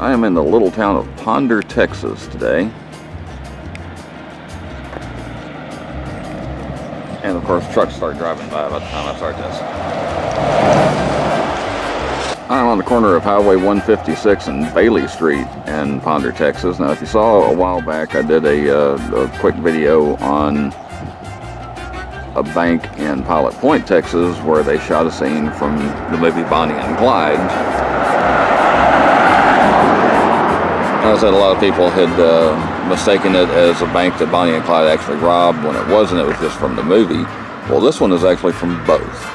I am in the little town of Ponder, Texas today. And of course trucks start driving by the time I start this. I'm on the corner of Highway 156 and Bailey Street in Ponder, Texas. Now if you saw a while back, I did a quick video on a bank in Pilot Point, Texas, where they shot a scene from the movie Bonnie and Clyde. I said a lot of people had mistaken it as a bank that Bonnie and Clyde actually robbed, when it wasn't. It was just from the movie. Well, this one is actually from both.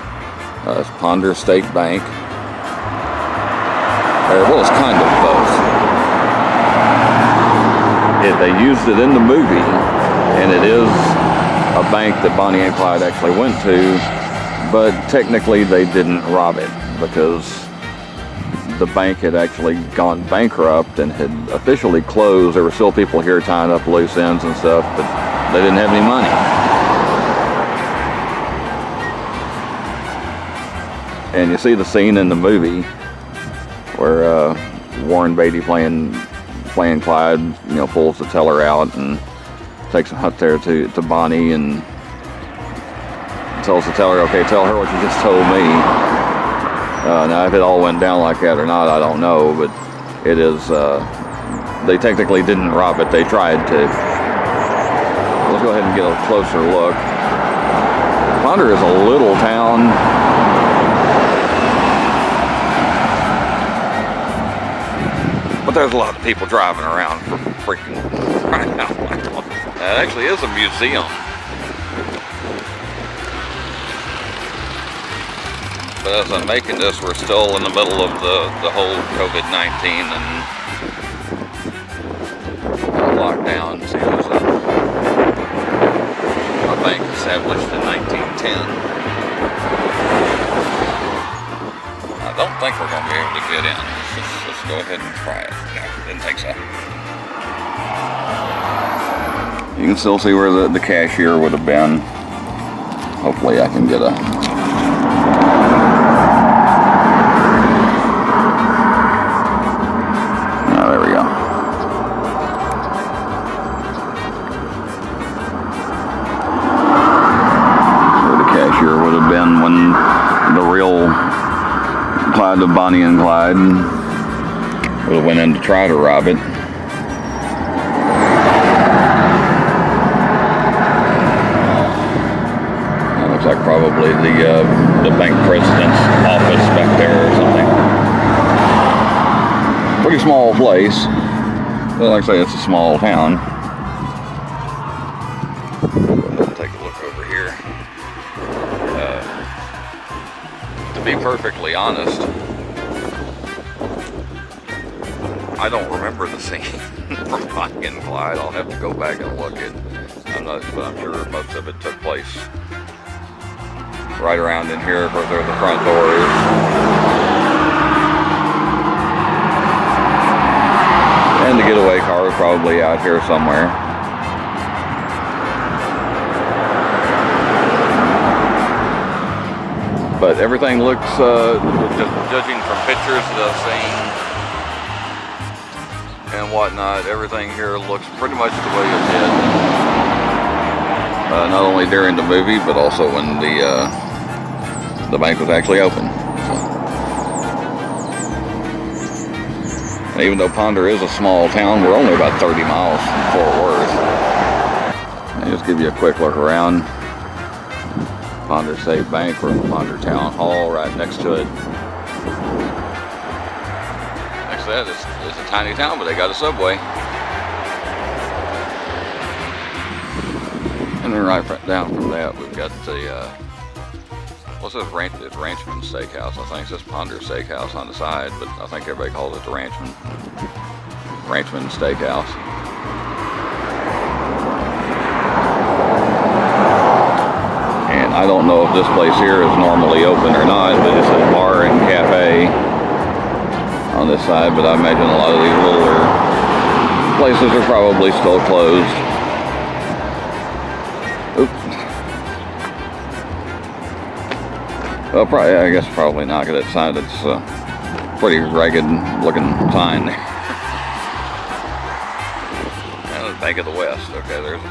It's Ponder State Bank. Well, it's kind of both. They used it in the movie, and it is a bank that Bonnie and Clyde actually went to, but technically they didn't rob it because the bank had actually gone bankrupt and had officially closed. There were still people here tying up loose ends and stuff, but they didn't have any money. And you see the scene in the movie where Warren Beatty playing Clyde, you know, pulls the teller out and takes him up there to Bonnie and tells the teller, okay, tell her what you just told me. Now, if it all went down like that or not, I don't know, but it is, they technically didn't rob it. They tried to. Let's go ahead and get a closer look. Ponder is a little town. But there's a lot of people driving around for freaking crying out loud. That actually is a museum. But as I'm making this, we're still in the middle of the whole COVID-19 and lockdown. See, it was a bank established in 1910. I don't think we're going to be able to get in. Let's go ahead and try it. No, didn't think so. You can still see where the cashier would have been. Hopefully I can get a... Oh, there we go. Where the cashier would have been when the real Clyde of Bonnie and Clyde would have went in to try to rob it. That looks like probably the bank president's office back there or something. Pretty small place. But like I say, it's a small town. Let's take a look over here. To be perfectly honest, I don't remember the scene from Bonnie and Clyde. I'll have to go back and look at. But I'm sure most of it took place right around in here where the front door is. And the getaway car is probably out here somewhere. But everything looks, just judging from pictures that I've seen and whatnot, everything here looks pretty much the way it did. Not only during the movie, but also when the bank was actually open. And even though Ponder is a small town, we're only about 30 miles from Fort Worth. I'll just give you a quick look around. Ponder State Bank, we're in the Ponder Town Hall right next to it. Next to that, it's a tiny town, but they got a subway. And then right down from that, we've got the, what's this, it's Ranchman Steakhouse. I think it says Ponder Steakhouse on the side, but I think everybody calls it the Ranchman Steakhouse. And I don't know if this place here is normally open or not, but it's a bar and cafe on this side, but I imagine a lot of these littler places are probably still closed. Well, probably, I guess probably not, because that sign, it's a pretty ragged looking sign there. Bank of the West. Okay, there's.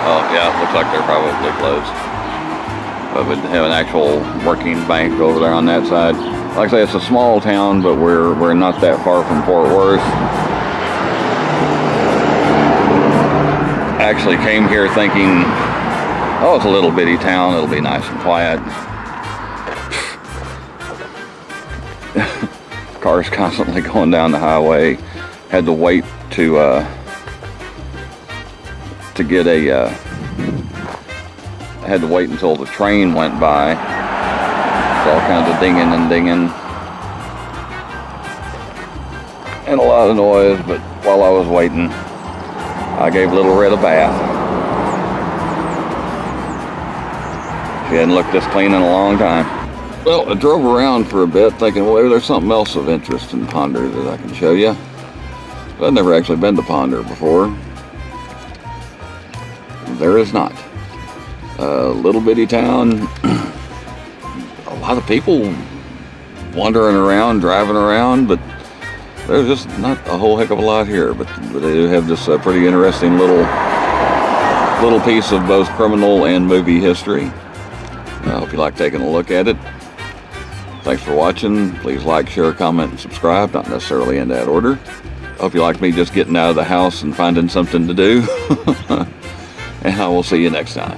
Oh yeah, looks like they're probably closed. But we have an actual working bank over there on that side. Like I say, it's a small town, but we're not that far from Fort Worth. Actually came here thinking, oh, it's a little bitty town, it'll be nice and quiet. Cars constantly going down the highway. Had to wait to get a had to wait until the train went by. It's all kinds of dinging and dinging and a lot of noise, but while I was waiting, I gave Little Red a bath. She hadn't looked this clean in a long time. Well, I drove around for a bit thinking, well, maybe there's something else of interest in Ponder that I can show you. But I've never actually been to Ponder before. There is not. A little bitty town. A lot of people wandering around, driving around, but there's just not a whole heck of a lot here. But they do have this pretty interesting little piece of both criminal and movie history. I hope you like taking a look at it. Thanks for watching. Please like, share, comment, and subscribe. Not necessarily in that order. Hope you like me just getting out of the house and finding something to do. And I will see you next time.